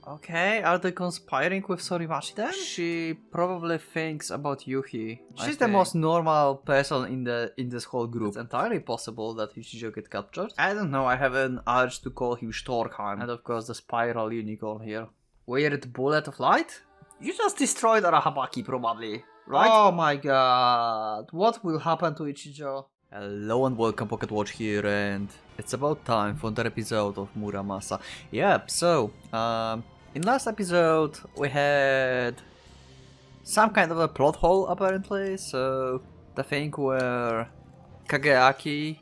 Okay, are they conspiring with Sorimachi then? She probably thinks about Yuhi. She's the most normal person in this whole group. It's entirely possible that Ichijo get captured. I don't know, I have an urge to call him Storkheim. And of course the spiral unicorn here. Weird bullet of light? You just destroyed Arahabaki probably, right? Oh my god, what will happen to Ichijo? Hello and welcome, Pocket Watch here, and it's about time for another episode of Muramasa. Yep, so, in last episode we had some kind of a plot hole apparently, so the thing where Kageaki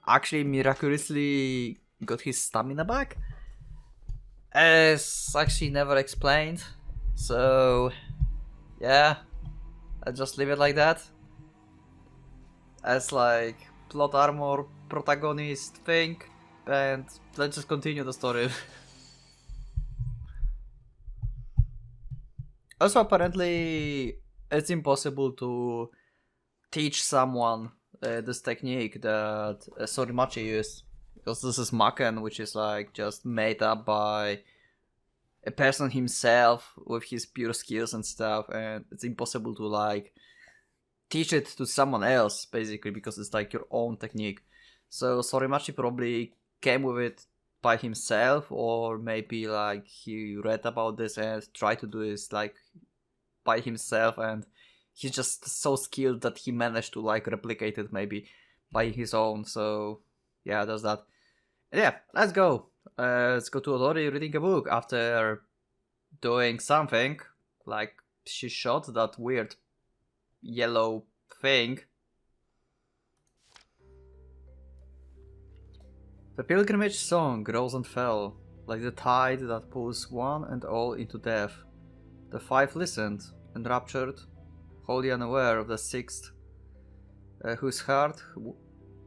actually miraculously got his stamina back is actually never explained, so yeah, I'll just leave it like that. As like plot armor protagonist thing, and let's just continue the story. Also, apparently it's impossible to teach someone this technique that Sorimachi used, because this is Maken, which is like just made up by a person himself with his pure skills and stuff, and it's impossible to like teach it to someone else, basically, because it's like your own technique. So Sorimachi probably came with it by himself, or maybe like he read about this and tried to do this like by himself, and he's just so skilled that he managed to like replicate it maybe by his own. So yeah, there's that. And yeah, let's go. Let's go to Odori reading a book after doing something, like she shot that weird yellow thing. The pilgrimage song rose and fell, like the tide that pulls one and all into death. The five listened, enraptured, wholly unaware of the sixth, whose heart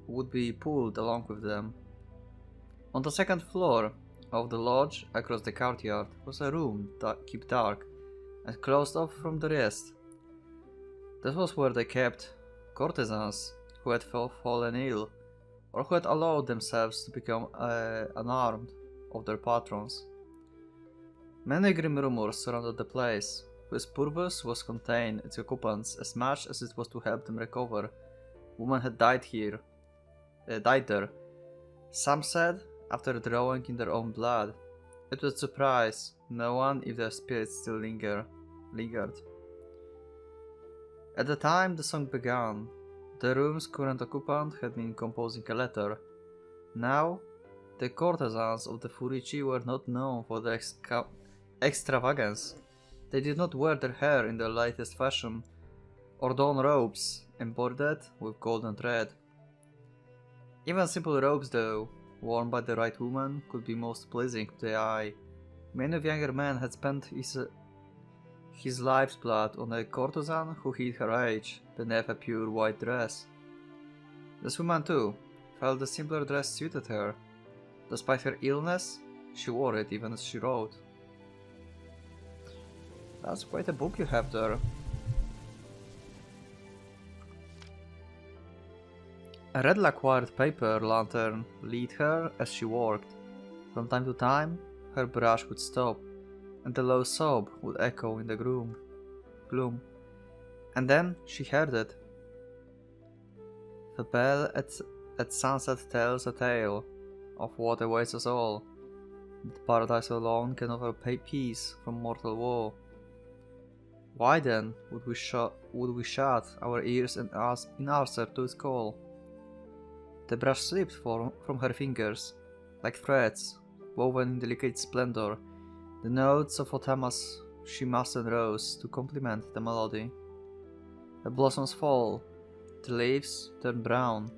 would be pulled along with them. On the second floor of the lodge, across the courtyard, was a room kept dark and closed off from the rest. This was where they kept courtesans who had fallen ill, or who had allowed themselves to become unarmed of their patrons. Many grim rumors surrounded the place, whose purpose was to contain its occupants as much as it was to help them recover. Women had died there. Some said after drawing in their own blood. It would surprise no one if their spirits still lingered. At the time the song began, the room's current occupant had been composing a letter. Now, the courtesans of the Furichi were not known for their extravagance. They did not wear their hair in the latest fashion, or don robes embroidered with gold and red. Even simple robes, though, worn by the right woman, could be most pleasing to the eye. Many of younger men had spent his life's blood on a courtesan who hid her age beneath a pure white dress. This woman too felt the simpler dress suited her. Despite her illness, she wore it even as she wrote. That's quite a book you have there. A red lacquered paper lantern lit her as she worked. From time to time, her brush would stop, and a low sob would echo in the gloom. And then she heard it. The bell at sunset tells a tale of what awaits us all, that paradise alone can offer peace from mortal woe. Why then would we shut our ears and ask in answer to its call? The brush slipped from her fingers, like threads woven in delicate splendor. The notes of Otamas shimas and rose to complement the melody. The blossoms fall, the leaves turn brown,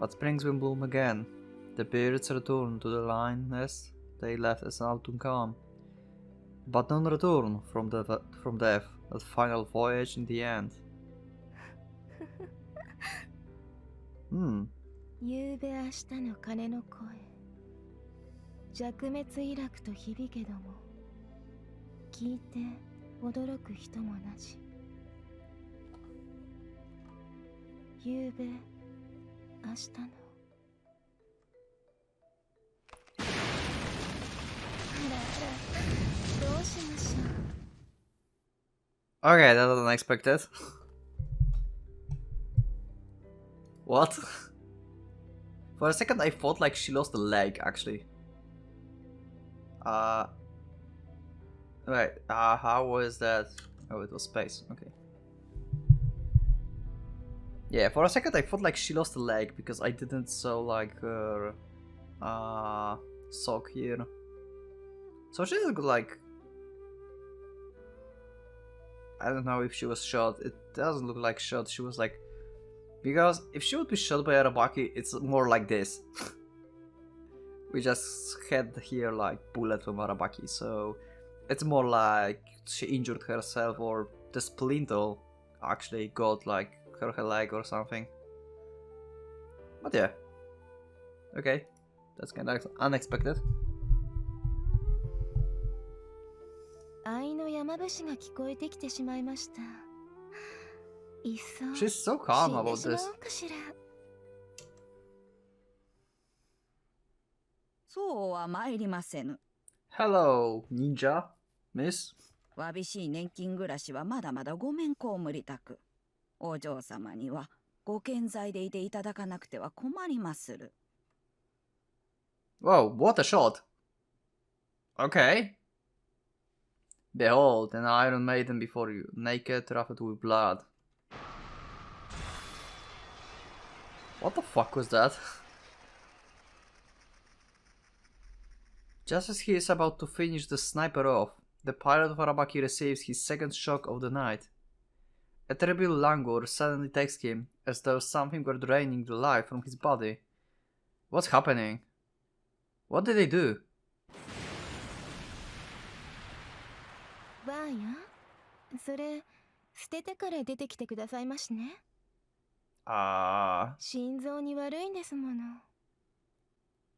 but springs will bloom again. The birds return to the line nest they left as an autumn calm. But none return from death, that final voyage in the end. ゆうべ明日の鐘の声、弱滅イラクと響けども、聞いて驚く人もなし。ゆうべ明日のあらあら、Okay, that was unexpected. What? For a second I thought like she lost a leg, actually. Right, how was that? Oh, it was space, okay. Yeah, for a second I thought like she lost a leg because I didn't saw like her sock here. So she looked like, I don't know if she was shot. It doesn't look like shot. She was like, because if she would be shot by Arabaki, it's more like this. We just had here like bullet from Arabaki, so it's more like she injured herself or the splinter actually got like her leg or something. But yeah, okay, that's kind of unexpected. 愛の山伏が聞こえてきてしまいました。いっそ She's so 死 calm んで about しま this. おうかしら。そうは参りませぬ。Hello, ninja, miss. わびしい年金暮らしはまだまだごめんこうむりたく。お嬢様にはご健在でいていただかなくては困りまする。Whoa, what a shot! Okay. Behold, an Iron Maiden before you, naked, ruffled with blood. What the fuck was that? Just as he is about to finish the sniper off, the pirate of Arabaki receives his second shock of the night. A terrible languor suddenly takes him, as though something were draining the life from his body. What's happening? What did they do? バーや、それ捨ててから出てきてくださいましね。心臓に悪いんですもの。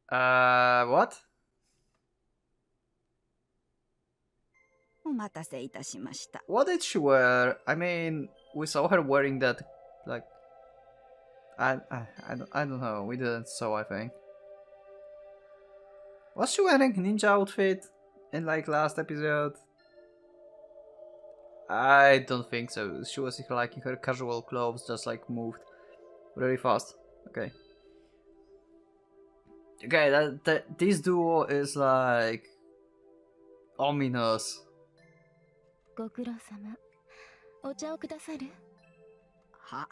What? お待たせいたしました。 What did she wear? I mean, we saw her wearing that, like, I don't know. We didn't saw, I think. Was she wearing ninja outfit in like last episode? I don't think so. She was like in her casual clothes, just like moved really fast. Okay. Okay, that this duo is like ominous. ご苦労様。お茶をくださる？は、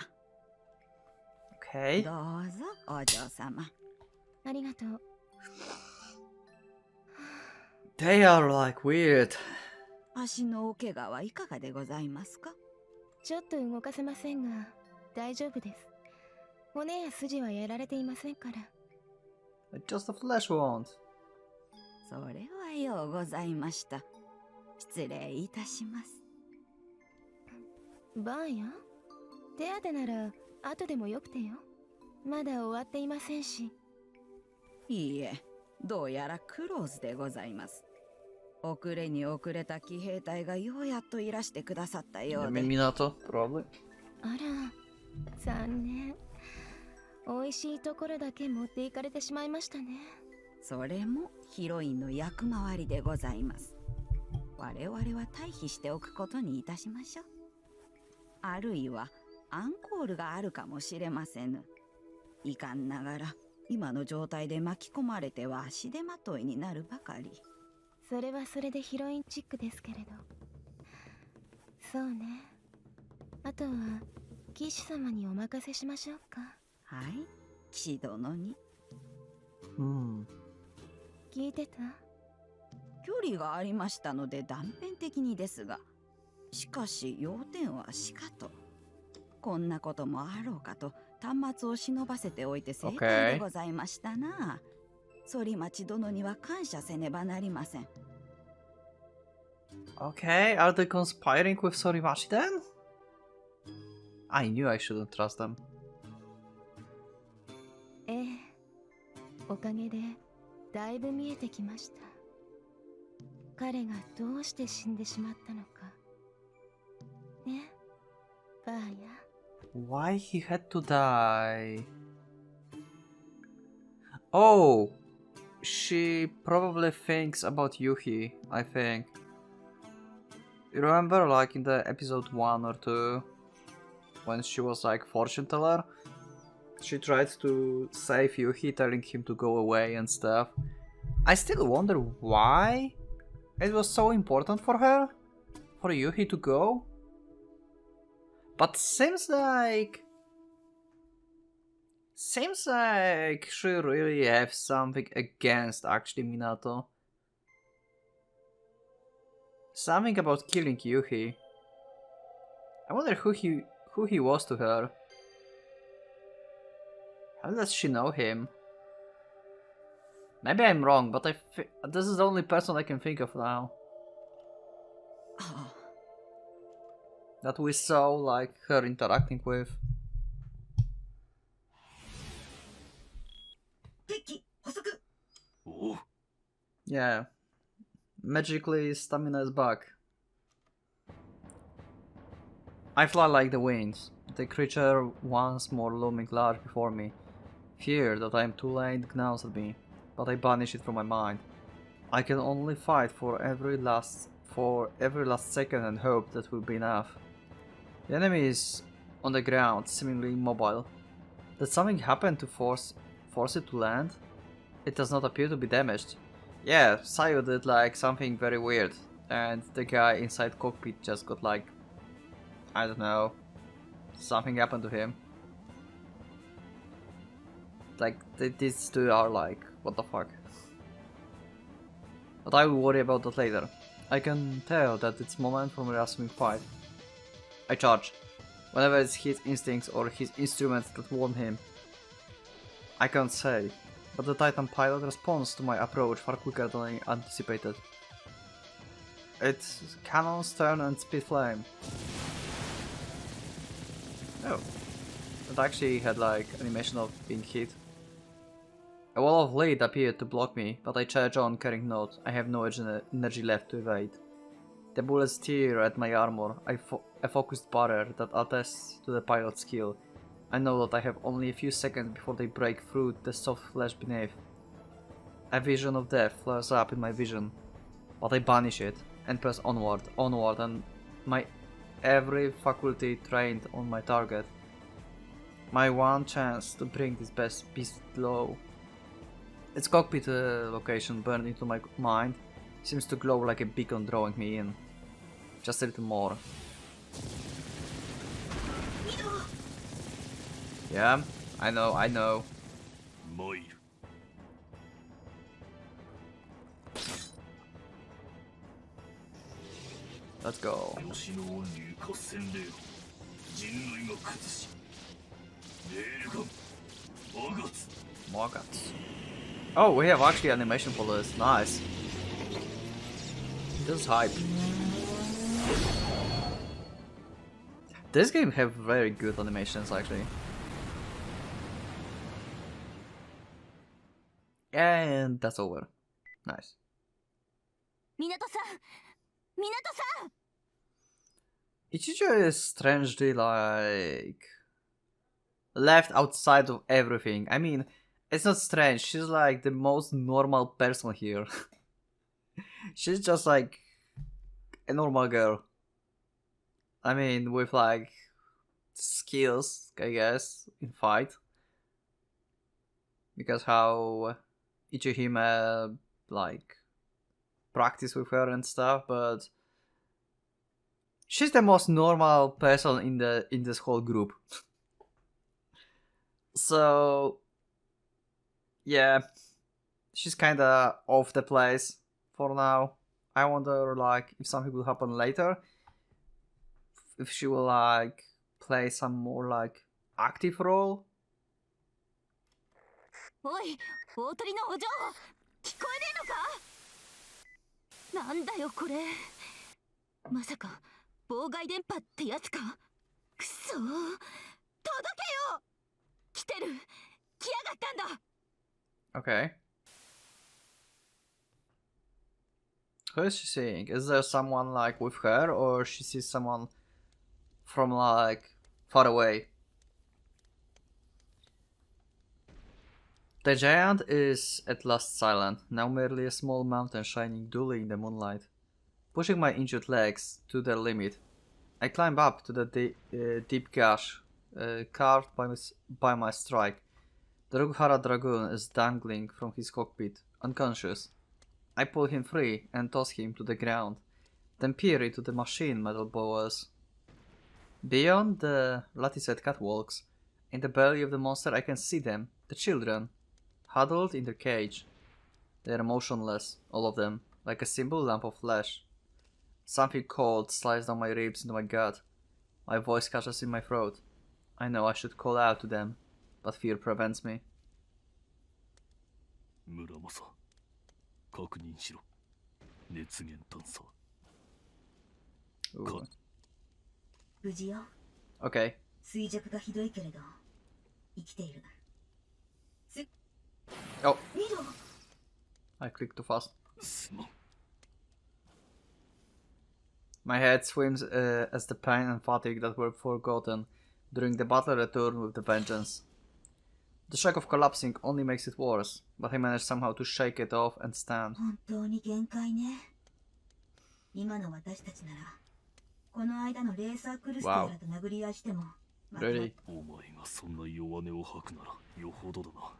Okay. どうぞお嬢様。ありがとう。They are like weird. 足のお怪我はいかがでございますか？ちょっと動かせませんが、大丈夫です。骨や筋はやられていませんから。Just a flesh wound. それはようございました。失礼いたします。バーや、手当てなら後でもよくてよ。まだ終わっていませんし。いいえ、どうやらクローズでございます。遅れに遅れた騎兵隊がようやっといらしてくださったようで。Minato, probably. あら、残念。美味しいところだけ持っていかれてしまいましたね。それもヒロインの役回りでございます。我々は退避しておくことにいたしましょう。あるいはアンコールがあるかもしれませぬ。いかんながら今の状態で巻き込まれては足手まといになるばかり。それはそれでヒロインチックですけれど。そうね。あとは騎士様にお任せしましょうか。はい、騎士殿に。聞いてた？距離がありましたので断片的にですが、しかし要点はしかと。こんなこともあろうかと端末を忍ばせておいて正解でございましたな。反町殿には感謝せねばなりません。Okay, are they conspiring with Sorimachi then? I knew I shouldn't trust them. ええ、おかげでだいぶ見えてきました。彼がどうして死んでしまったのか。ね、バーや。Why he had to die? Oh, she probably thinks about Yuhi, I think. You remember, like in the episode 1 or 2, when she was like fortune teller? She tried to save Yuhi, telling him to go away and stuff. I still wonder why it was so important for her, for Yuhi to go. But seems like she really has something against actually Minato. Something about killing Yuhi. I wonder who he was to her. How does she know him? Maybe I'm wrong, but this is the only person I can think of now that we saw like her interacting with. Yeah, magically stamina is back. I fly like the winds, the creature once more looming large before me. Fear that I am too late gnaws at me, but I banish it from my mind. I can only fight for every last second and hope that will be enough. The enemy is on the ground, seemingly immobile. Did something happen to force it to land? It does not appear to be damaged. Yeah, Sayo did like something very weird, and the guy inside cockpit just got like, I don't know, something happened to him. Like, these two are like, what the fuck. But I will worry about that later. I can tell that it's moment for reassuming fight. I charge, whenever it's his instincts or his instruments that warn him. I can't say, but the Titan pilot responds to my approach far quicker than I anticipated. Its cannons turn and spit flame. Oh, it actually had like animation of being hit. A wall of lead appeared to block me, but I charge on carrying note. I have no energy left to evade. The bullets tear at my armor, a focused barrier that attests to the pilot's skill. I know that I have only a few seconds before they break through the soft flesh beneath. A vision of death flares up in my vision, but I banish it and press onward, and my every faculty trained on my target. My one chance to bring this beast low. Its cockpit location burned into my mind, seems to glow like a beacon drawing me in. Just a little more. Yeah, I know. Let's go. More guts. Oh, we have actually animation for this. Nice. This is hype. This game have very good animations actually. And that's over. Nice. Minato-san! Ichijo is strangely like left outside of everything. I mean, it's not strange, she's like the most normal person here. She's just like a normal girl. I mean, with like skills, I guess, in fight. Because how Ichihime like practice with her and stuff, but she's the most normal person in this whole group. So yeah, she's kinda off the place for now. I wonder like if something will happen later. If she will like play some more like active role. おい、大鳥のお嬢、聞こえねえのか？なんだよこれ。まさか妨害電波ってやつか？くそー、届けよ！来てる、来やがったんだ。Okay. Who is she seeing? Is there someone like with her, or she sees someone from like far away? The giant is at last silent, now merely a small mountain shining dully in the moonlight. pushing my injured legs to their limit. I climb up to the deep gash carved by my strike. The Rukkhara Dragoon is dangling from his cockpit, unconscious. I pull him free and toss him to the ground, then peer into the machine metal boas. Beyond the latticed catwalks, in the belly of the monster I can see them, the children, huddled in their cage. They are motionless, all of them, like a simple lump of flesh. Something cold slides down my ribs into my gut. My voice catches in my throat. I know I should call out to them, but fear prevents me. Muramasa, 確認しろ。熱源探査。 Ooh. 無事よ。 Okay. 衰弱がひどいけれど生きている。Oh, 見ろ。 I clicked too fast. すまん。 My head swims as the pain and fatigue that were forgotten during the battle return with the vengeance. The shock of collapsing only makes it worse, but I manage somehow to shake it off and stand. 本当に限界ね。今の私たちならこの間のレーサークルステーラと殴り合いしても。Really? お前がそんな弱音を吐くならよほどだな。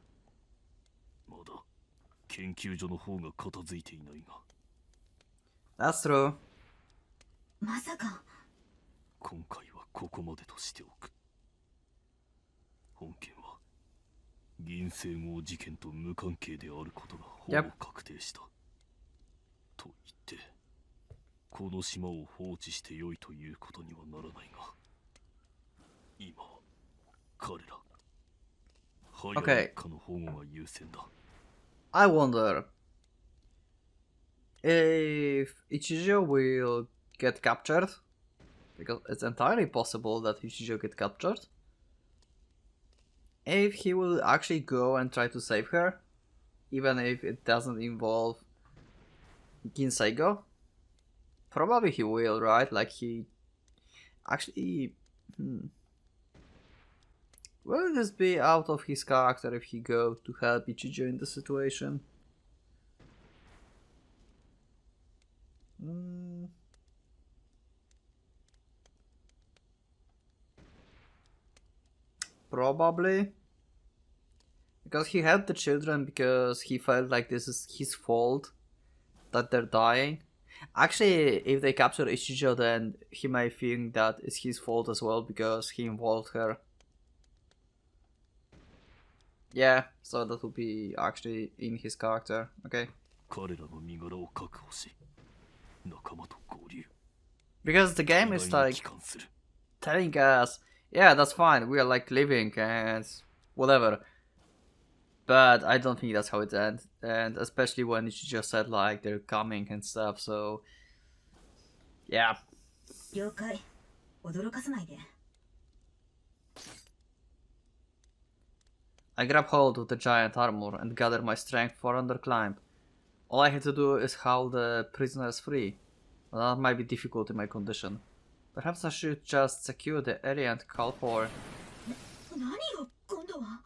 まだ研究所の方が片付いていないが。 That's true. まさか。今回はここまでとしておく。本件は銀星号事件と無関係であることがほぼ確定した。と言ってこの島を放置してよいということにはならないが、今彼ら早いかの保護が優先だ。I wonder if Ichijo will get captured, because it's entirely possible that Ichijo get captured. If he will actually go and try to save her, even if it doesn't involve Ginseigo. Probably he will, right? Like he actually will this be out of his character if he go to help Ichijo in the situation? Probably. Because he helped the children because he felt like this is his fault that they're dying. Actually, if they capture Ichijo, then he may think that it's his fault as well because he involved her. Yeah, so that would be actually in his character, okay? 彼らの身柄を確保し、仲間と合流。 Because the game is like telling us, yeah, that's fine, we are like living and whatever. But I don't think that's how it ends, and especially when Ichijo said like they're coming and stuff, so yeah. 了解。驚かさないで。 I grab hold of the giant armor and gather my strength for another climb. All I had to do is haul the prisoners free. Well, that might be difficult in my condition. Perhaps I should just secure the area and call for... 何よ、今度は。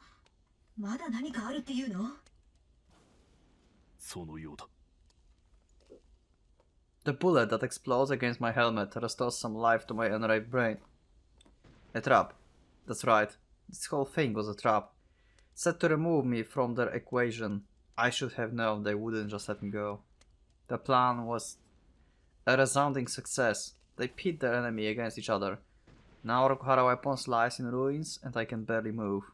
まだ何かあるっていうの？そのようだ。 The bullet that explodes against my helmet restores some life to my unripe brain. A trap. That's right. This whole thing was a trap. Set to remove me from their equation. I should have known they wouldn't just let me go. The plan was a resounding success. They pit their enemy against each other. Now Rokuhara weapons lies in ruins and I can barely move.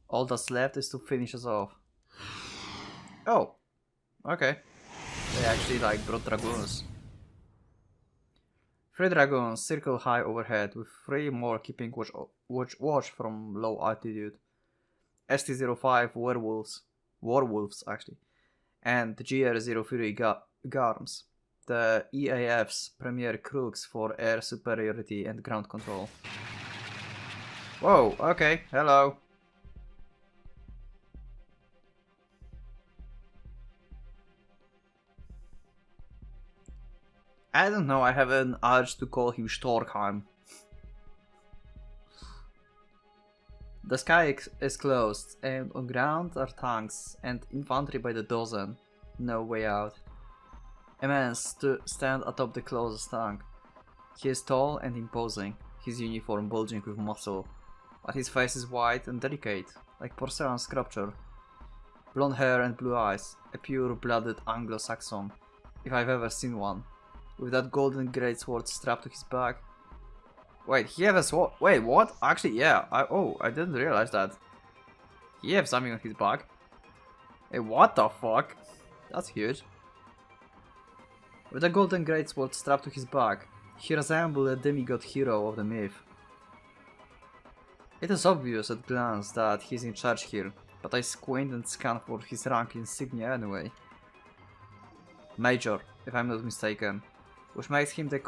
All that's left is to finish us off. Oh, okay. They actually like brought dragoons. 3 dragoons circle high overhead with 3 more keeping watch from low altitude. ST-05 werewolves actually, and the GR-03 Garms, the EAF's premier crooks for air superiority and ground control. Whoa, okay, hello. I don't know, I have an urge to call him Storkheim. The sky is closed, and on ground are tanks and infantry by the dozen. No way out. A man stand atop the closest tank. He is tall and imposing, his uniform bulging with muscle, but his face is white and delicate, like porcelain sculpture. Blonde hair and blue eyes, a pure-blooded Anglo-Saxon, if I've ever seen one, with that golden greatsword strapped to his back. Wait, he have a sword? Wait, what? Actually, yeah. I didn't realize that. He have something on his back. Hey, what the fuck? That's huge. With a golden greatsword strapped to his back, he resembled a demigod hero of the myth. It is obvious at a glance that he's in charge here, but I squint and scan for his rank insignia anyway. Major, if I'm not mistaken, which makes him the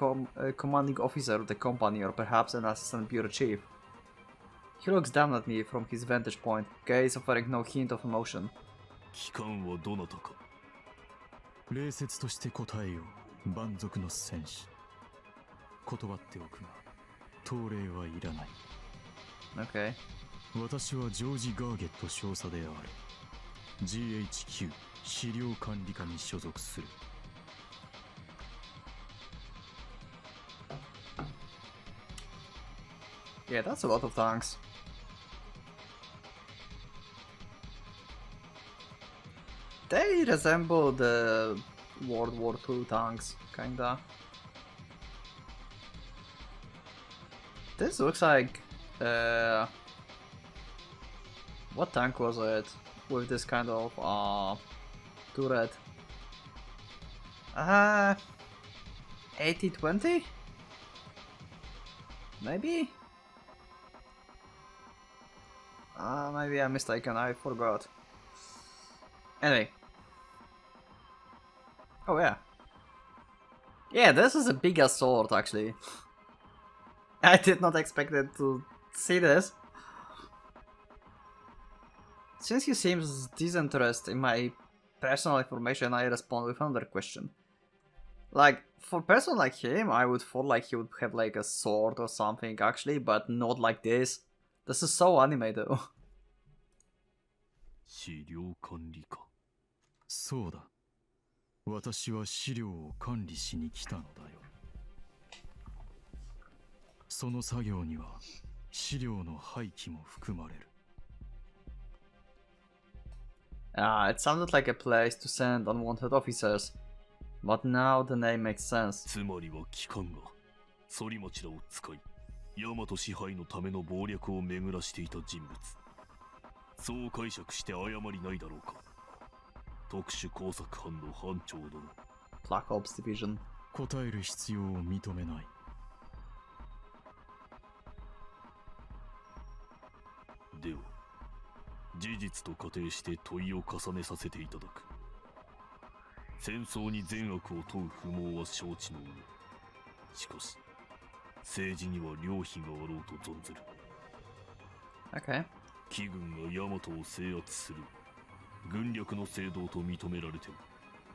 commanding officer of the company or perhaps an assistant bureau chief. He looks down at me from his vantage point, gaze offering no hint of emotion. 機関はどなたか。礼節として答えよう、蛮族の戦士。断っておくが、当礼はいらない。Okay. 私はジョージ・ガーゲット少佐である。GHQ 資料管理課に所属する。Yeah, that's a lot of tanks. They resemble the World War II tanks, kinda. This looks like... what tank was it? With this kind of turret? 80-20? Maybe? Maybe I'm mistaken, I forgot. Anyway. Oh yeah. Yeah, this is a bigger sword actually. I did not expect it to see this. Since he seems disinterested in my personal information, I respond with another question. Like, for a person like him, I would thought like he would have like a sword or something actually, but not like this. This is so anime though. 資料管理課。そうだ。私は資料を管理しに来たのだよ。その作業には資料の廃棄も含まれる。It sounded like a place to send unwanted officers, but now the name makes sense. つまりは機関が反町らを使い、大和支配のための謀略を巡らしていた人物。そう解釈して誤りないだろうか。特殊工作班の班長殿。Black Ops Division. 答える必要を認めない。では、事実と仮定して問いを重ねさせていただく。戦争に善悪を問う不毛は承知の上。しかし、政治には良否があろうと存ずる。Okay. 貴軍が大和を制圧する。軍略の正道と認められても、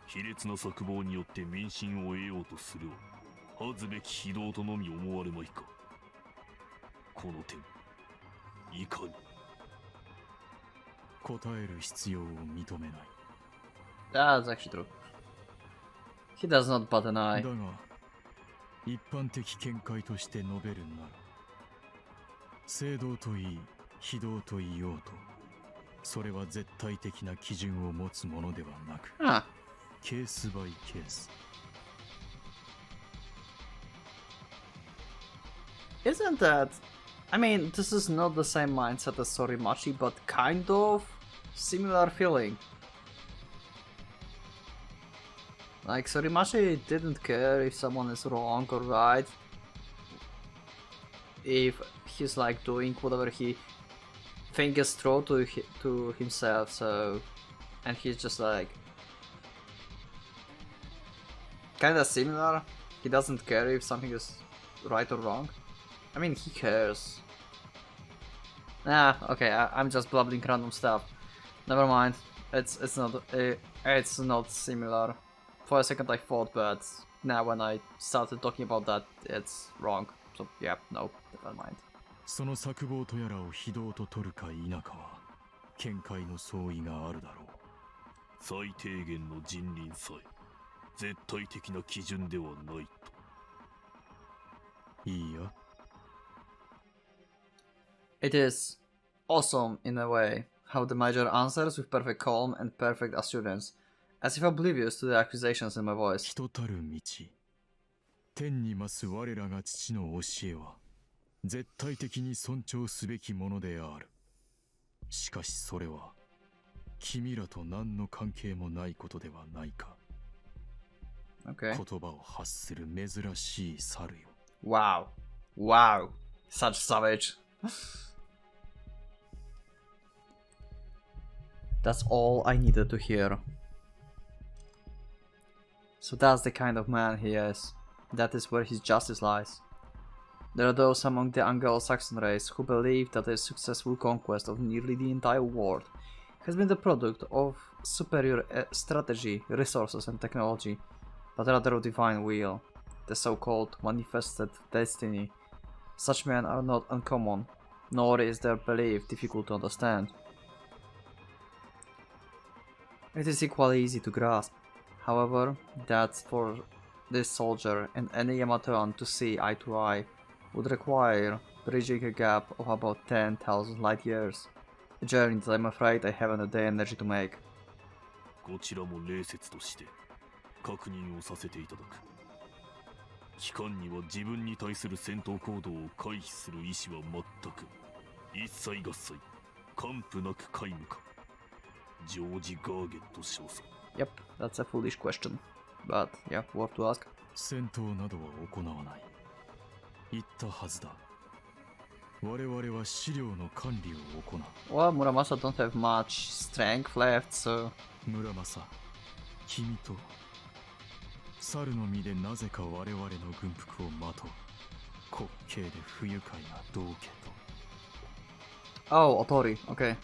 卑劣な策謀によって民心を得ようとするは、恥ずべき非道とのみ思われまいか。この点、いかに。答える必要を認めない。That's actually true. He does not but an eye. だが、一般的見解として述べるなら、正道といい、非道と言おうと、それは絶対的な基準を持つものではなく、ケースバイケース。Isn't that... I mean, this is not the same mindset as Sorimachi, but kind of similar feeling. Like, Sorimachi didn't care if someone is wrong or right. If he's like doing whatever he thinks is true to himself, so... And he's just like... Kinda similar. He doesn't care if something is right or wrong. I mean, he cares. Okay, I'm just blabbling random stuff. Never mind. It's not similar. For a second I thought, but now when I started talking about that, it's wrong. So yeah, no, never mind. その策謀とやらを非道と取るか否かは、見解の相違があるだろう。最低限の人倫さえ絶対的な基準ではないと。いいや。It is awesome in a way how the Major answers with perfect calm and perfect assurance, as if oblivious to the accusations in my voice. 人たる道、天に増す我らが父の教えは絶対的に尊重すべきものである。しかしそれは君らと何の関係もないことではないか。Okay. 言葉を発する珍しい猿よ。Wow. Wow. Such savage. That's all I needed to hear. So that's the kind of man he is. That is where his justice lies. There are those among the Anglo-Saxon race who believe that a successful conquest of nearly the entire world has been the product of superior strategy, resources and technology, but rather of divine will, the so-called manifested destiny. Such men are not uncommon, nor is their belief difficult to understand. It is equally easy to grasp, however, that for this soldier and any Yamatoan to see eye to eye would require bridging a gap of about 10,000 light years, a journey that I'm afraid I haven't the energy to make. こちらも礼節として確認をさせていただく。機関には自分に対する戦闘行動を回避する意思は全く、一切合切、完膚なく皆無か。ジョージ・ガーゲット少佐。Yep, that's a foolish question, but yeah, worth to ask. 戦闘などは行わない。言ったはずだ。我々は資料の管理を行う。Well, Muramasa don't have much strength left, so... 村正、君と猿の実でなぜか我々の軍服をまとう。滑稽で不愉快な道家と。Oh, Otori, okay.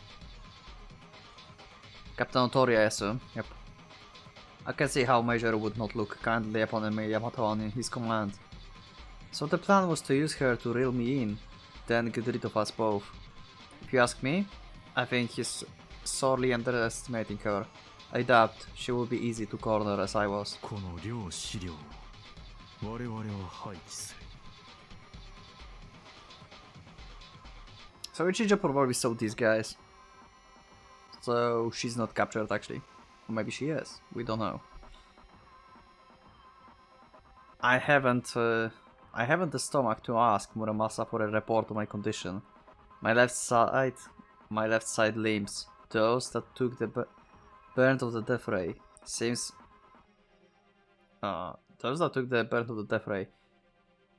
Captain Otori, I assume. Yep. I can see how Major would not look kindly upon a Yamatoan in his command. So the plan was to use her to reel me in, then get rid of us both. If you ask me, I think he's sorely underestimating her. I doubt she will be easy to corner as I was. この両資料を我々は廃棄する。So Ichijo probably saw these guys. So she's not captured actually. Or maybe she is. We don't know. I haven't the stomach to ask Muramasa for a report on my condition. My left side limbs, those that took the burnt of the death ray,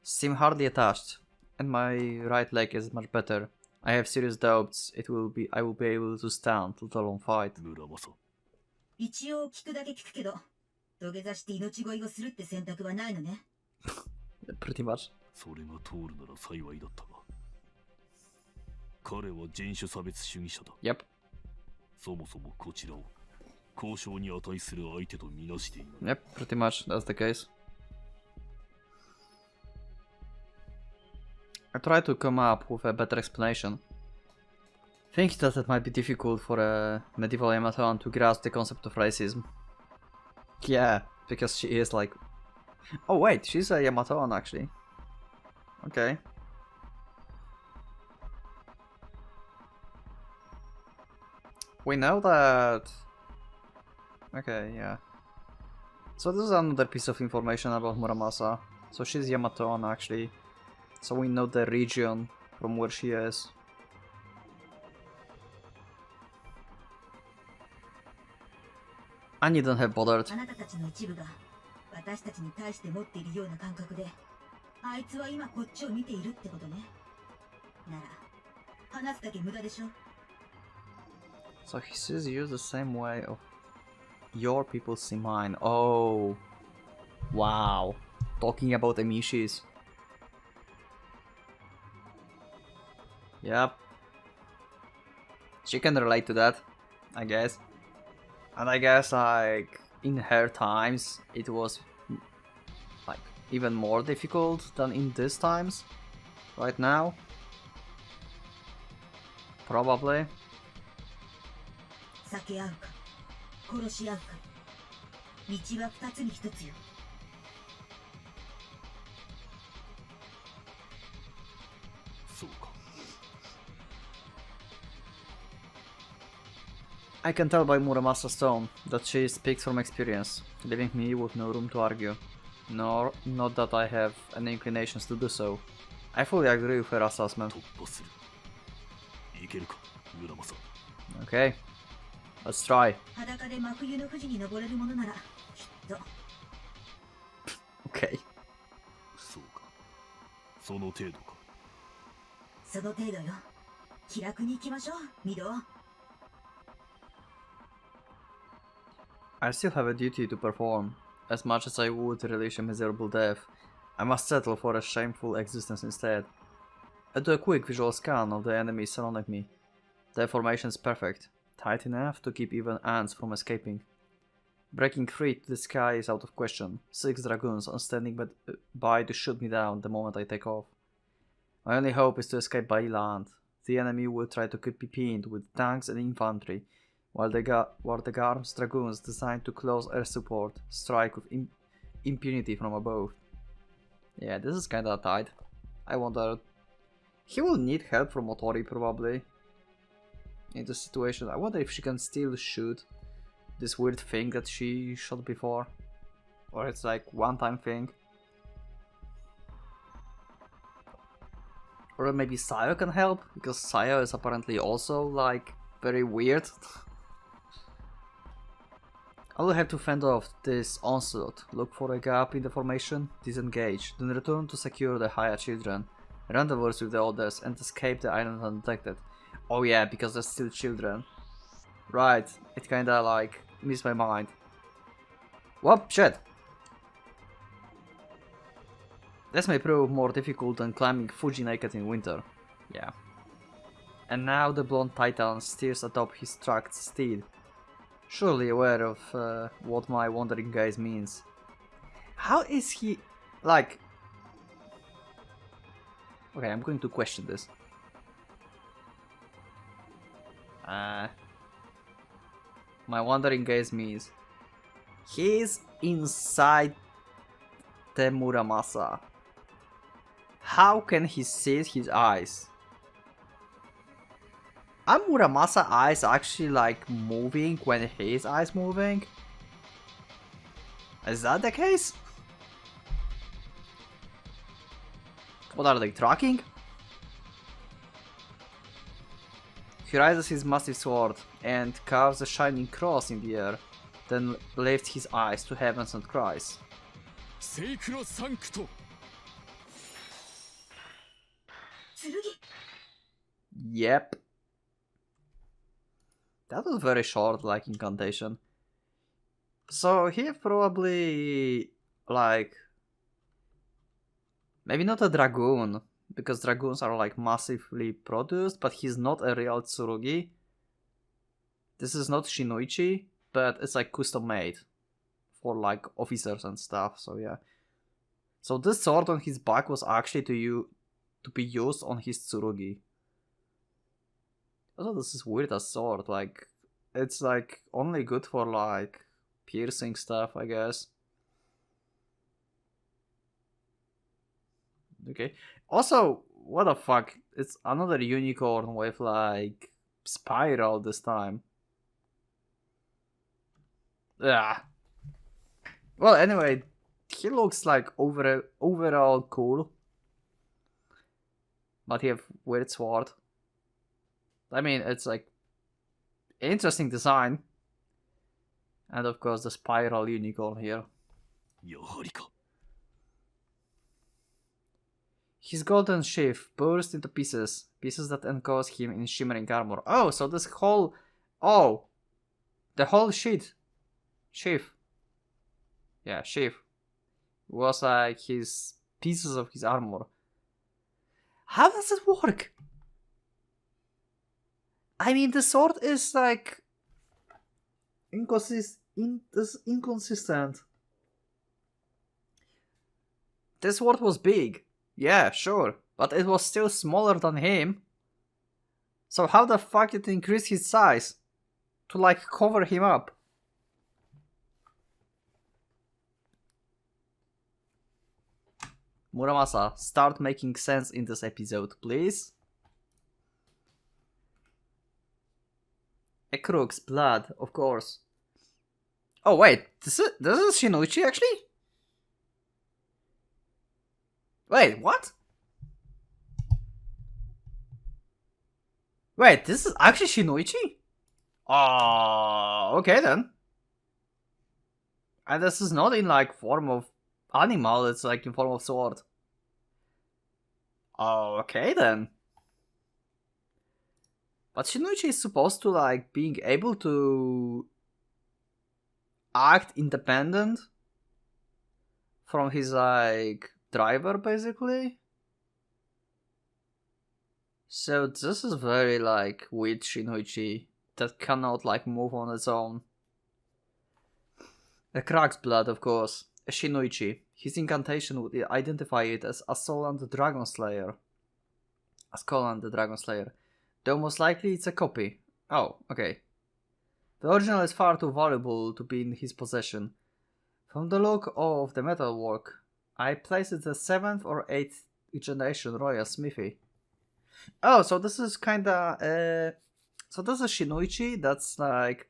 seem hardly attached, and my right leg is much better. I have serious doubts I will be able to stand let alone fight. 村正。一応聞くだけ聞くけど、土下座して命乞いをするって選択はないのね。Pretty much. それが通るなら幸いだったが、彼は人種差別主義者だ。Yep. そもそもこちらを交渉に値する相手とみなしている。Yep, pretty much that's the case. I tried to come up with a better explanation, thinking that it might be difficult for a medieval Yamatoan to grasp the concept of racism. Yeah, because she is like... Oh wait, she's a Yamatoan actually. Okay. We know that... Okay, yeah. So this is another piece of information about Muramasa. So she's Yamatoan actually. So we know the region from where she is. I needn't have bothered. あなたたちの一部が私たちに対して持っているような感覚で、あいつは今こっちを見ているってことね。なら、話すだけ無駄でしょ。So he sees you the same way of your people see mine. Oh, wow. Talking about Emishis. Yep. She can relate to that, I guess. And I guess like in her times it was like even more difficult than in these times right now. Probably. 避け合うか、殺し合うか。道は2つに1つよ。 そうか。 I can tell by Muramasa's tone that she speaks from experience, leaving me with no room to argue. Nor, not that I have any inclinations to do so. I fully agree with her assessment. 突破する。いけるか、村正。 Okay, let's try. 裸で真冬の富士に登れるものならきっと。 Okay. そうか。その程度か。 その程度よ。気楽に行きましょう、ミド。 I still have a duty to perform. As much as I would relish a miserable death, I must settle for a shameful existence instead. I do a quick visual scan of the enemies surrounding me. Their formation is perfect, tight enough to keep even ants from escaping. Breaking free to the sky is out of question. 6 dragoons are standing by to shoot me down the moment I take off. My only hope is to escape by land. The enemy will try to keep me pinned with tanks and infantry, while the Garm's dragoons, designed to close air support, strike with impunity from above. Yeah, this is kinda tight. I wonder... He will need help from Otori probably in this situation. I wonder if she can still shoot this weird thing that she shot before. Or it's like one-time thing. Or maybe Sayo can help, because Sayo is apparently also like very weird. I will have to fend off this onslaught, look for a gap in the formation, disengage, then return to secure the Haya children, rendezvous with the others, and escape the island undetected. Oh yeah, because they're still children. Right, it kinda like missed my mind. Whoop, shit! This may prove more difficult than climbing Fuji naked in winter. Yeah. And now the blonde titan steers atop his tracked steed, surely aware of what my wandering gaze means. How is he... like... Okay, I'm going to question this. My wandering gaze means... He's inside the Muramasa. How can he see his eyes? Are Muramasa eyes actually like moving when his eyes moving? Is that the case? What are they tracking? He raises his massive sword and carves a shining cross in the air, then lifts his eyes to heavens and cries. Sacred Sancto! 剣。 Yep. That was very short, like incantation. So he probably like maybe not a dragoon, because dragoons are like massively produced, but he's not a real Tsurugi. This is not Shinoichi, but it's like custom made for like officers and stuff, so yeah. So this sword on his back was actually to be used on his Tsurugi. Also, this is weird as sword, like, it's like only good for like piercing stuff, I guess. Okay. Also, what the fuck? It's another unicorn with like spiral this time. Yeah. Well, anyway, he looks like overall cool. But he have weird sword. I mean, it's like interesting design. And of course the spiral unicorn here. やはりか。 His golden sheath burst into pieces that enclose him in shimmering armor. Oh, so this whole... Oh! The whole sheath. Yeah, sheath. Was like his pieces of his armor. How does it work? I mean, the sword is like... inconsistent. This sword was big. Yeah, sure, but it was still smaller than him. So how the fuck did it increase his size? To like cover him up? Muramasa, start making sense in this episode, please. A crook's blood, of course. Oh wait, this is Shinoichi actually? Wait, what? Wait, this is actually Shinoichi? Okay then. And this is not in like form of animal, it's like in form of sword. Okay then. But Shinoichi is supposed to like being able to act independent from his like driver basically. So this is very like weird Shinoichi that cannot like move on its own. The Krag's blood, of course. A Shinoichi. His incantation would identify it as Ascolan the Dragon Slayer. Ascolan the Dragon Slayer. Though most likely it's a copy. Oh, okay. The original is far too valuable to be in his possession. From the look of the metalwork, I place it the 7th or 8th generation Royal Smithy. Oh, so this is kinda so this is Shinoichi that's like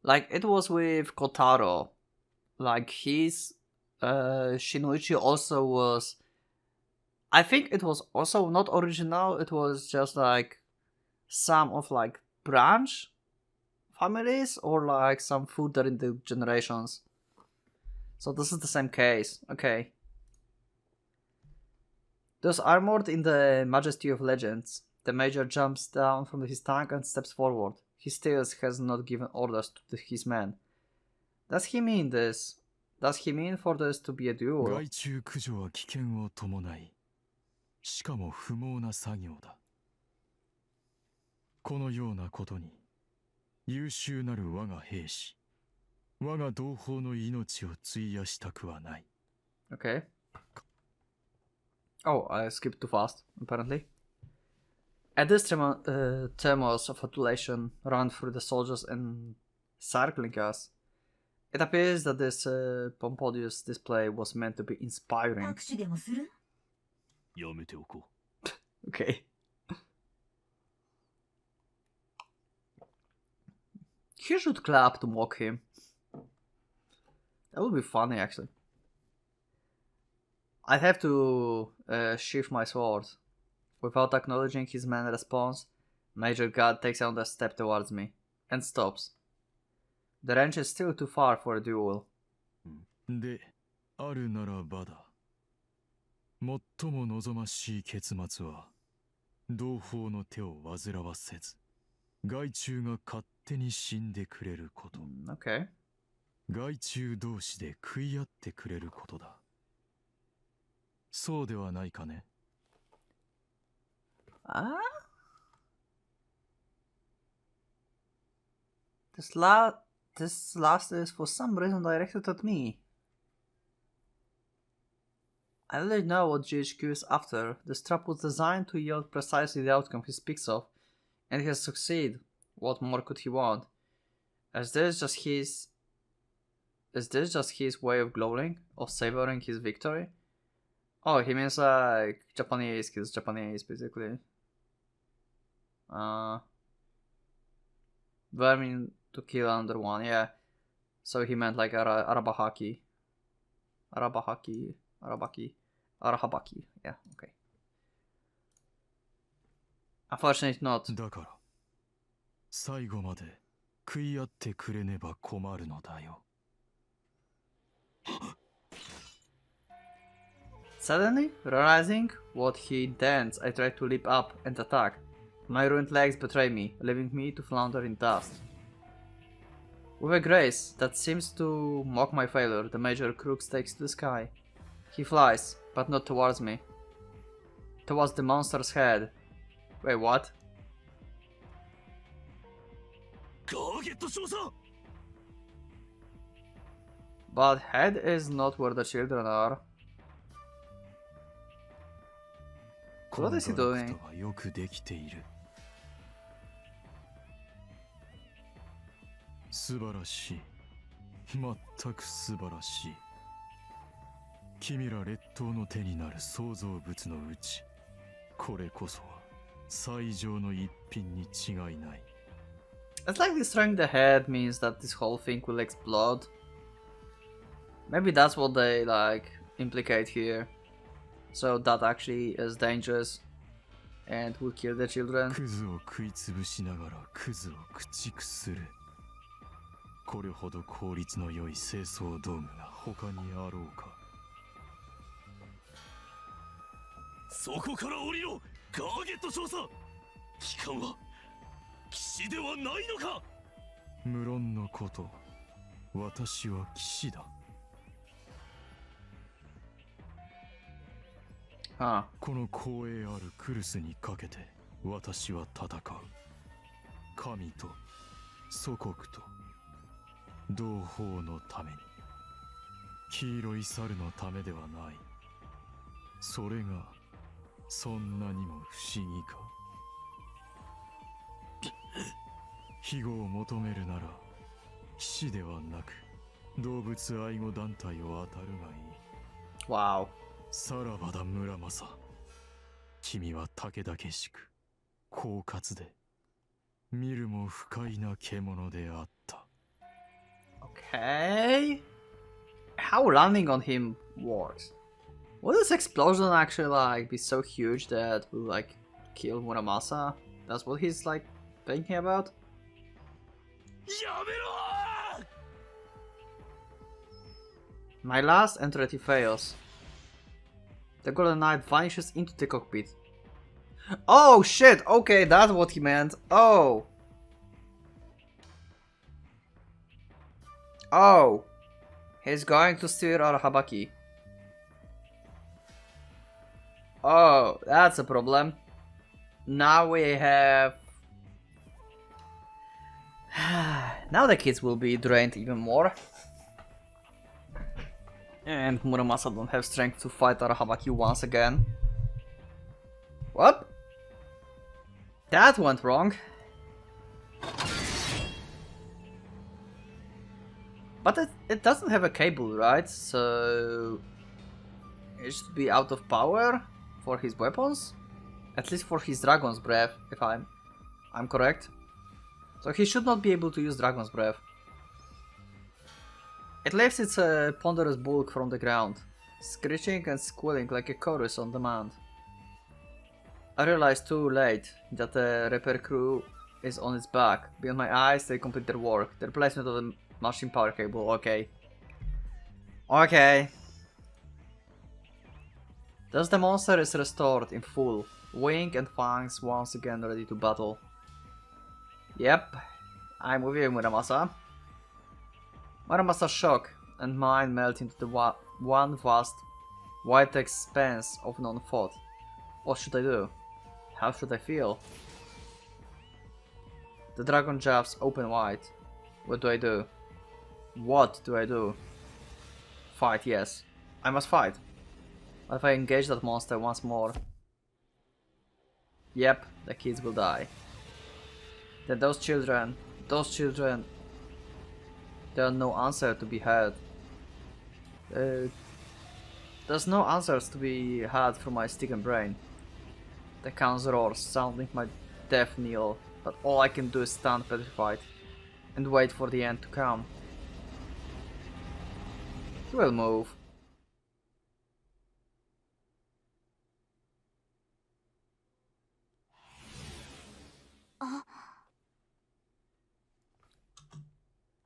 like it was with Kotaro. Like his Shinoichi also was, I think it was also not original, it was just like some of like branch families or like some further in the generations. So this is the same case. Okay. Thus armored in the majesty of legends, the major jumps down from his tank and steps forward. He still has not given orders to his men. Does he mean this? Does he mean for this to be a duel? 害虫駆除は危険を伴い、しかも不毛な作業だ。このようなことに、優秀なる我が兵士、我が同胞の命を費やしたくはない。Okay. Oh, I skipped too fast, apparently. At this tremors of adulation run through the soldiers and circling us. It appears that this pompous display was meant to be inspiring. 握手でもする？やめておこう。 Okay. He should clap to mock him. That would be funny, actually. I'd have to sheath my sword. Without acknowledging his man's response, Major God takes another step towards me and stops. The range is still too far for a duel. で、あるならばだ。最も望ましい結末は、同胞の手を煩わせず、害虫が勝手に死んでくれること。Okay. 害虫同士で食い合ってくれることだ。そうではないかね。This last is for some reason directed at me. I already know what GHQ is after. This trap was designed to yield precisely the outcome he speaks of, and he has succeeded. What more could he want? Is this just his way of gloating, of savoring his victory? Oh, he means like Japanese, he's Japanese basically. Vermin to kill under one, yeah. So he meant like Arabaki, yeah, okay. Unfortunately not. だから、最後まで食い合ってくれねば困るのだよ。Suddenly, realizing what he intends, I try to leap up and attack. My ruined legs betray me, leaving me to flounder in dust. With a grace that seems to mock my failure, the Major Crooks takes to the sky. He flies, but not towards me. Towards the monster's head. Wait, what? But head is not where the children are. What is he doing? はよくできている。素晴らしい。全く素晴らしい。君ら劣等の手になる創造物のうち、これこそは最上の一品に違いない。 It's like destroying the head means that this whole thing will explode. Maybe that's what they like implicate here. So that actually is dangerous and will kill the children. クズを食いつぶしながらクズを駆逐する。これほど効率の良い清掃道具が他にあろうか。そこから降りろ、ガーゲット少佐。機関は騎士ではないのか。無論のこと、私は騎士だ。この光栄あるクルスにかけて私は戦う。神と祖国と同胞のために。黄色い猿のためではない。それがそんなにも不思議か。庇護を求めるなら騎士ではなく動物愛護団体を当たるがいい。Wow. さらばだ村正。君は武々しく狡猾で見るも不快な獣であった。 Okay. How landing on him works. Will this explosion actually like be so huge that will like kill Muramasa? That's what he's like thinking about? やめろ。 My last entreaty fails. The Golden Knight vanishes into the cockpit. Oh shit! Okay, that's what he meant. Oh! Oh! He's going to steer our Habaki. Oh, that's a problem. Now we have... now the kids will be drained even more. And Muramasa don't have strength to fight Arahabaki once again. What? That went wrong. But it doesn't have a cable, right? So... it should be out of power for his weapons? At least for his Dragon's Breath, if I'm correct. So he should not be able to use Dragon's Breath. It lifts its ponderous bulk from the ground, screeching and squealing like a chorus on demand. I realized too late that the repair crew is on its back. Beyond my eyes, they complete their work. The replacement of the machine power cable, okay. Okay. Thus the monster is restored in full, wing and fangs once again ready to battle. Yep, I'm with you, Muramasa. Muramasa's shock and mind melt into the one vast, white expanse of non-thought. What should I do? How should I feel? The dragon jaws open wide. What do I do? What do I do? Fight, yes. I must fight. But if I engage that monster once more... yep, the kids will die. Then those children... there are no answers to be had. There's no answers to be had from my sticking brain. The Khan's roar sounding my death knell, but all I can do is stand petrified and wait for the end to come. He will move.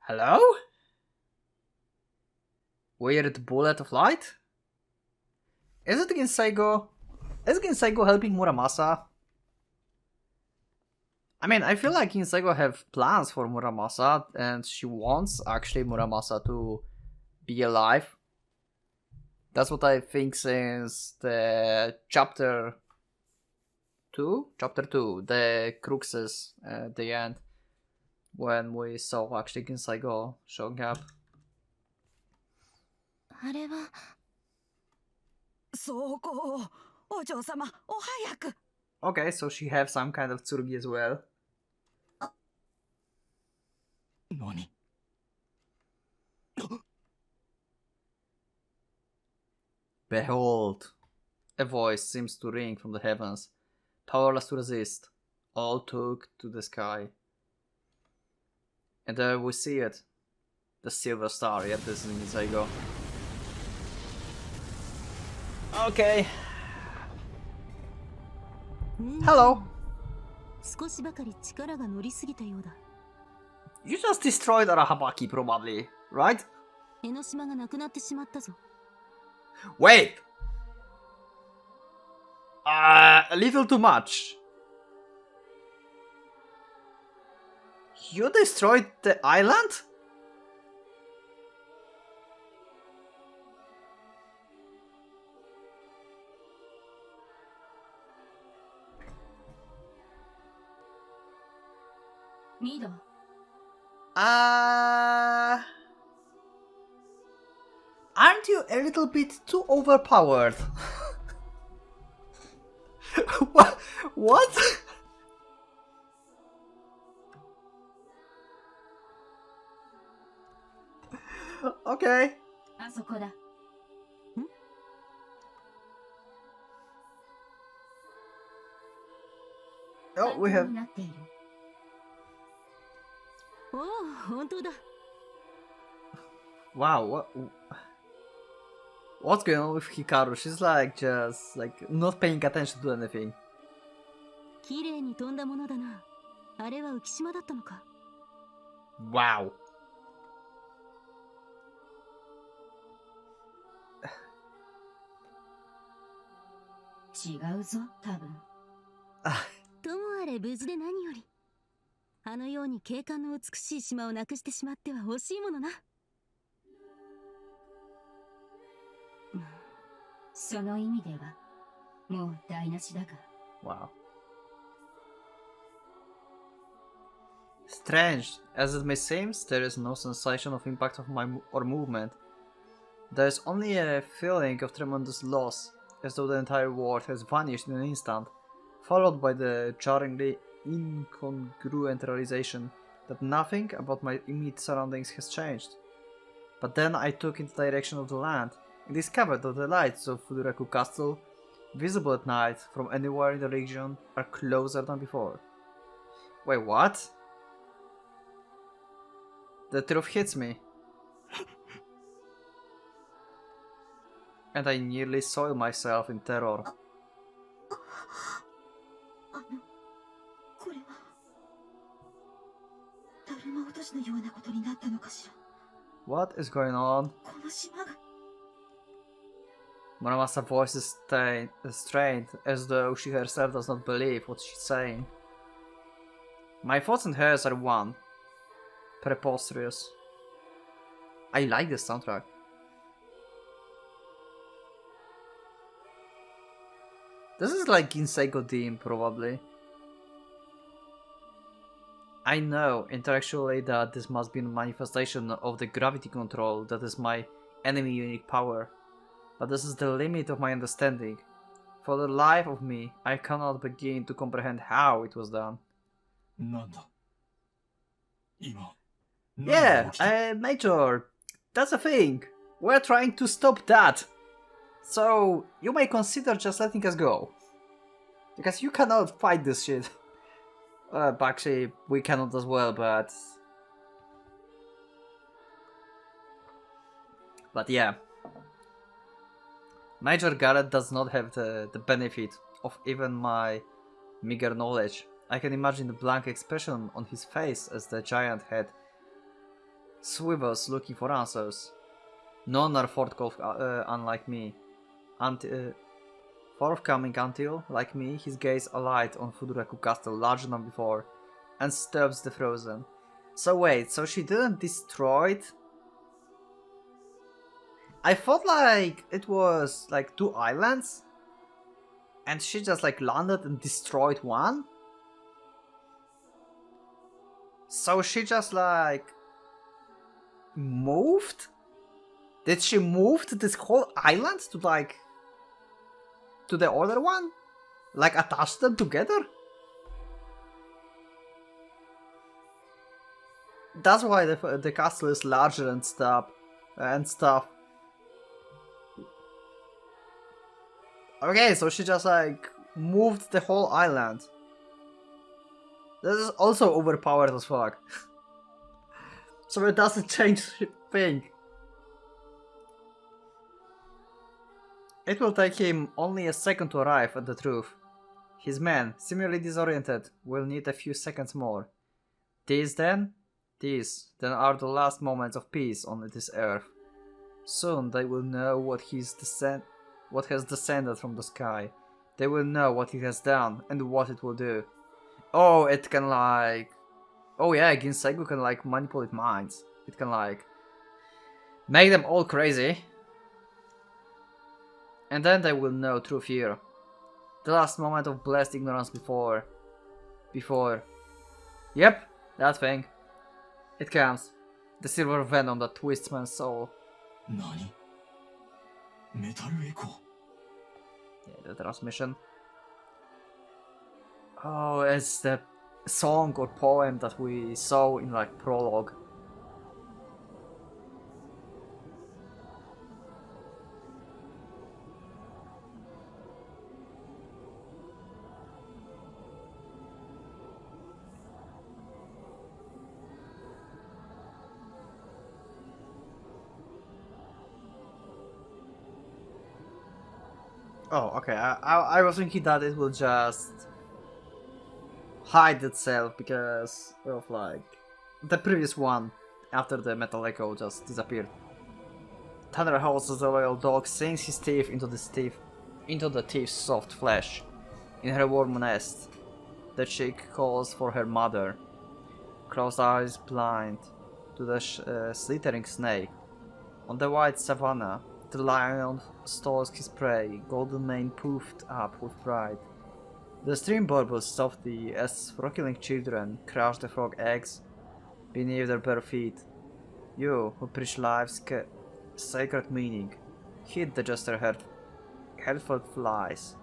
Hello? Weird bullet of light? Is it Ginseigo? Is Ginseigo helping Muramasa? I mean, I feel like Ginseigo have plans for Muramasa and she wants actually Muramasa to be alive. That's what I think since the chapter 2? Chapter 2, the Cruxes at the end. When we saw actually Ginseigo showing up. あれはそうこうお嬢様お早く Okay, so she have some kind of tsurugi as well. 何？ Behold! A voice seems to ring from the heavens, powerless to resist, all took to the sky. And there we see it. The silver star, yeah, this is Nisaigo. Okay. Hello! 少しばかり力が乗りすぎたようだ。 You just destroyed Arahabaki, probably, right? 江ノ島がなくなってしまったぞ。 Wait! A little too much. You destroyed the island? Mido. Aren't you a little bit too overpowered? What? Okay. あそこだ。 Oh, we have. なっている。おお、本当だ。 Wow, what's going on with Hikaru? She's like just like not paying attention to anything. 綺麗に飛んだものだな。あれは浮島だったのか。 Wow. 違うぞ、多分。ともあれ無事で何より。あのように景観の美しい島をなくしてしまっては惜しいものな。その意味では、もう台無しだが。 Wow. Strange, as it may seem, there is no sensation of impact of or movement. There is only a feeling of tremendous loss, as though the entire world has vanished in an instant, followed by the jarringly incongruent realization that nothing about my immediate surroundings has changed. But then I took in the direction of the land, and discovered that the lights of Fuduraku Castle, visible at night from anywhere in the region, are closer than before. Wait, what? The truth hits me. And I nearly soiled myself in terror. これはだるま落としのようなことになったのかしら。 What is going on? この島が Muramasa voice is strained, as though she herself does not believe what she's saying. My thoughts and hers are one. Preposterous. I like this soundtrack. This is like Insego Dean, probably. I know intellectually that this must be a manifestation of the gravity control that is my enemy unique power, but this is the limit of my understanding. For the life of me, I cannot begin to comprehend how it was done. なんだ今 Yeah, Major, that's the thing. We're trying to stop that. So, you may consider just letting us go. Because you cannot fight this shit. But actually, we cannot as well, but... But yeah. Major Garrett does not have the benefit of even my meager knowledge. I can imagine the blank expression on his face as the giant head swivels looking for answers. None are unlike me. Forthcoming until, like me, his gaze alight on Fuduraku Castle larger than before, and stops the frozen. So wait, so she didn't destroy it? I thought like it was like 2 islands, and she just like landed and destroyed one? So she just like moved? Did she move to this whole island to like to the other one? Like attach them together? That's why the castle is larger and stuff. Okay, so she just like moved the whole island. This is also overpowered as fuck. So it doesn't change a thing. It will take him only a second to arrive at the truth. His men, similarly disoriented, will need a few seconds more. These then are the last moments of peace on this earth. Soon they will know what has descended from the sky. They will know what it has done and what it will do. Oh, it can like... Oh yeah, Ginseigu can like manipulate minds. It can like... make them all crazy. And then they will know true fear. The last moment of blessed ignorance before... Yep, that thing. It comes. The silver venom that twists man's soul. 何メタルエコー Yeah, the transmission. Oh, it's the song or poem that we saw in like prologue. Oh, okay. I was thinking that it will just hide itself because of like the previous one after the metal echo just disappeared. Thunder howls as the royal dog sinks his teeth into the thief's soft flesh. In her warm nest, the chick calls for her mother. Closed eyes blind to the slithering snake. On the white savannah, the lion stalks his prey, golden mane puffed up with pride. The stream burbles softly as rockling children crush the frog eggs beneath their bare feet. You, who preach life's sacred meaning, heed the jester hurtful flies.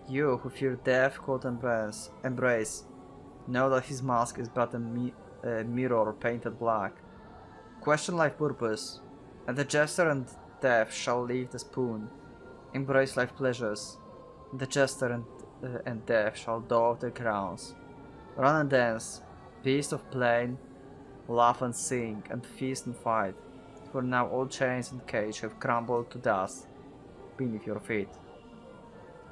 You, who fear death caught embrace, know that his mask is but a mirror painted black. Question life purpose, and the jester and death shall leave the spoon. Embrace life pleasures, and the jester and death shall doff their crowns. Run and dance, beast of plain, laugh and sing, and feast and fight, for now all chains and cage have crumbled to dust beneath your feet.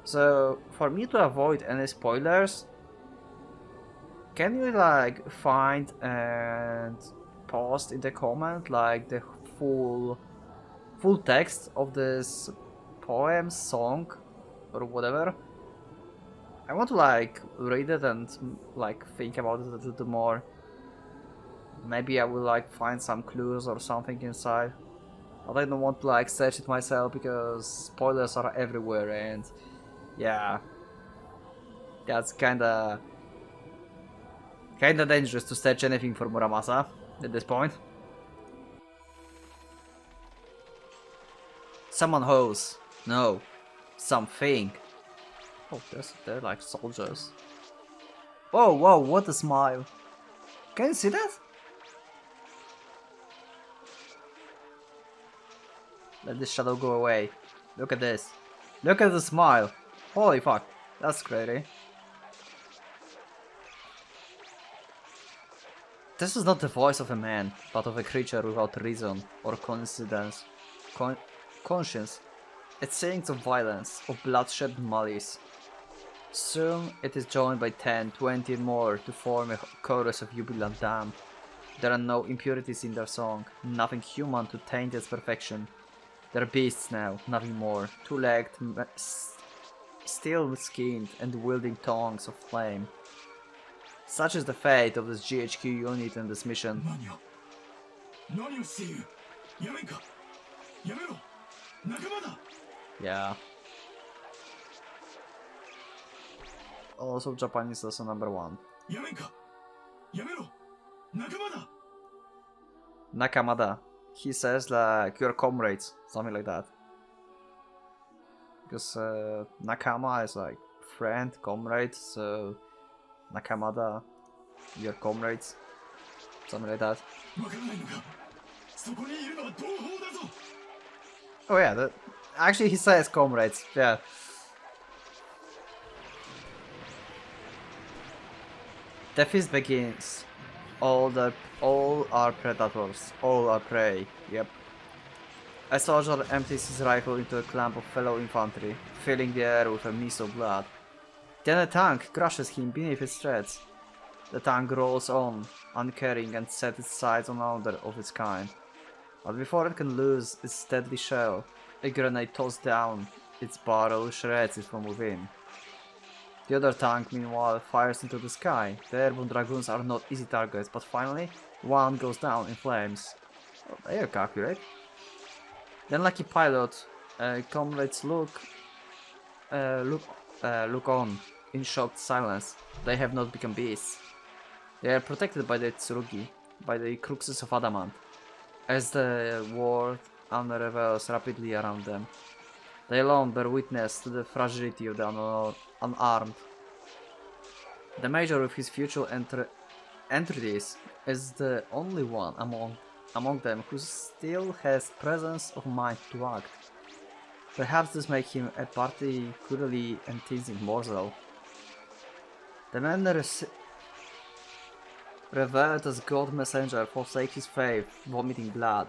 So, for me to avoid any spoilers, can you like find and post in the comment like the full text of this poem, song, or whatever? I want to like read it and like think about it a little bit more. Maybe I will like find some clues or something inside. But I don't want to like search it myself because spoilers are everywhere and yeah, that's kinda dangerous to search anything for Muramasa at this point. Someone hose. No. Something. Oh, they're like soldiers. Whoa, whoa, what a smile. Can you see that? Let this shadow go away. Look at this. Look at the smile. Holy fuck. That's crazy. This is not the voice of a man, but of a creature without reason or conscience. It sings of violence, of bloodshed and malice. Soon it is joined by 10, 20 more to form a chorus of jubilant damn. There are no impurities in their song, nothing human to taint its perfection. They're beasts now, nothing more, two-legged, steel-skinned and wielding tongues of flame. Such is the fate of this GHQ unit and this mission. Yeah. Also Japanese lesson number 1. Nakamada. He says like your comrades, something like that. Because Nakama is like friend, comrade, so Nakamada, your comrades, something like that. Oh yeah, Actually, he says comrades, yeah. The feast begins. All are predators, all are prey, yep. A soldier empties his rifle into a clump of fellow infantry, filling the air with a mist of blood. Then a tank crushes him beneath its treads. The tank rolls on, uncaring, and sets its sights on another of its kind. But before it can lose its deadly shell, a grenade tossed down its barrel shreds it from within. The other tank, meanwhile, fires into the sky. The airborne dragoons are not easy targets, but finally, one goes down in flames. Oh, they are accurate. The unlucky pilot, comrades look on in shocked silence. They have not become beasts. They are protected by the Tsurugi, by the cruxes of adamant. As the world unravels rapidly around them, they alone bear witness to the fragility of the unarmed. The Major with his future entities is the only one among them who still has presence of mind to act. Perhaps this makes him a particularly enticing morsel. The man revered as God Messenger forsake his faith, vomiting blood.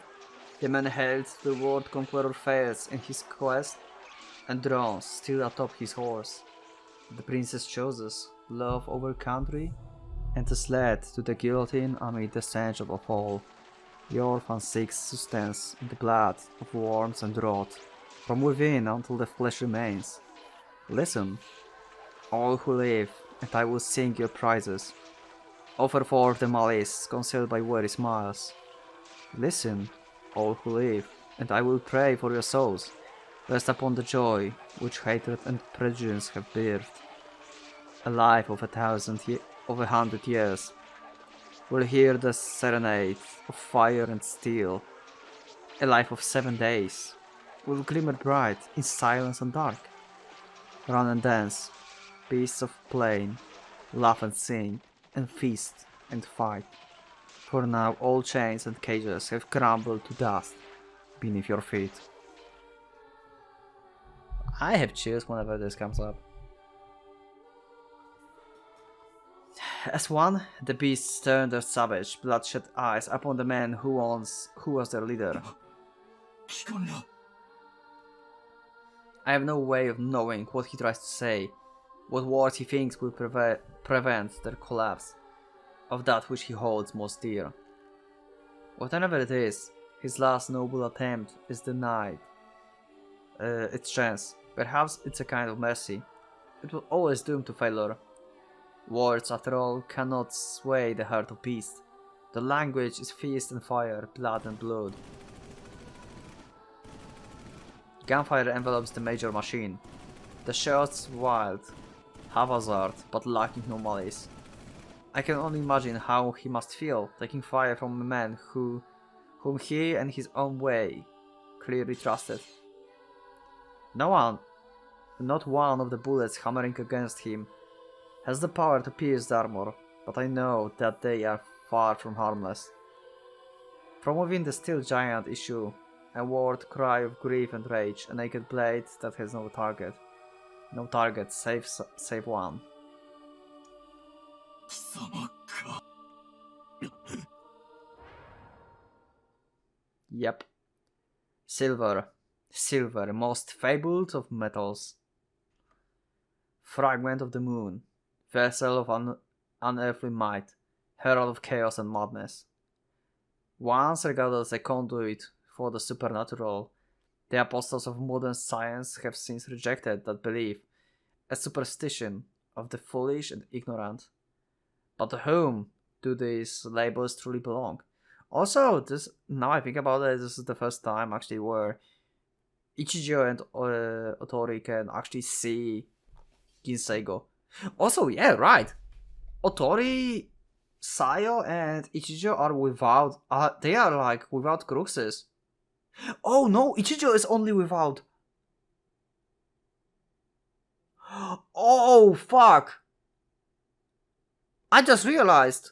The man held the world conqueror fails in his quest, and drones still atop his horse. The princess chooses love over country, and is led to the guillotine amid the stench of all. The orphan seeks sustenance in the blood of worms and rot, from within until the flesh remains. Listen, all who live, and I will sing your praises. Offer forth the malice concealed by weary smiles. Listen, all who live, and I will pray for your souls. Rest upon the joy which hatred and prejudice have birthed. A life of 100 years will hear the serenade of fire and steel. A life of 7 days will glimmer bright in silence and dark. Run and dance, beasts of plain, laugh and sing, and feast and fight. For now all chains and cages have crumbled to dust beneath your feet. I have chills whenever this comes up. As one, the beasts turn their savage, bloodshot eyes upon the man who was their leader. I have no way of knowing what he tries to say, what words he thinks will prevent their collapse of that which he holds most dear. Whatever it is, his last noble attempt is denied its chance. Perhaps it's a kind of mercy. It was always doomed to failure. Words, after all, cannot sway the heart of beasts. The language is fist and fire, blood and blood. Gunfire envelops the major machine. The shots wild, haphazard, but lacking no malice. I can only imagine how he must feel, taking fire from a man whom he and his own way clearly trusted. Not one of the bullets hammering against him has the power to pierce the armor, but I know that they are far from harmless. From within the steel giant issue a word cry of grief and rage, a naked blade that has no target. No target, save one. Yep. Silver, most fabled of metals. Fragment of the moon, vessel of unearthly might, herald of chaos and madness. Once regarded as a conduit for the supernatural, the apostles of modern science have since rejected that belief as superstition of the foolish and ignorant. But to whom do these labels truly belong? Also, now I think about it, this is the first time actually where Ichijo and Otori can actually see Ginseigo. Also, yeah, right. Otori, Sayo, and Ichijo are without. They are like without cruxes. Oh no, Ichijo is only without. Oh fuck! I just realized.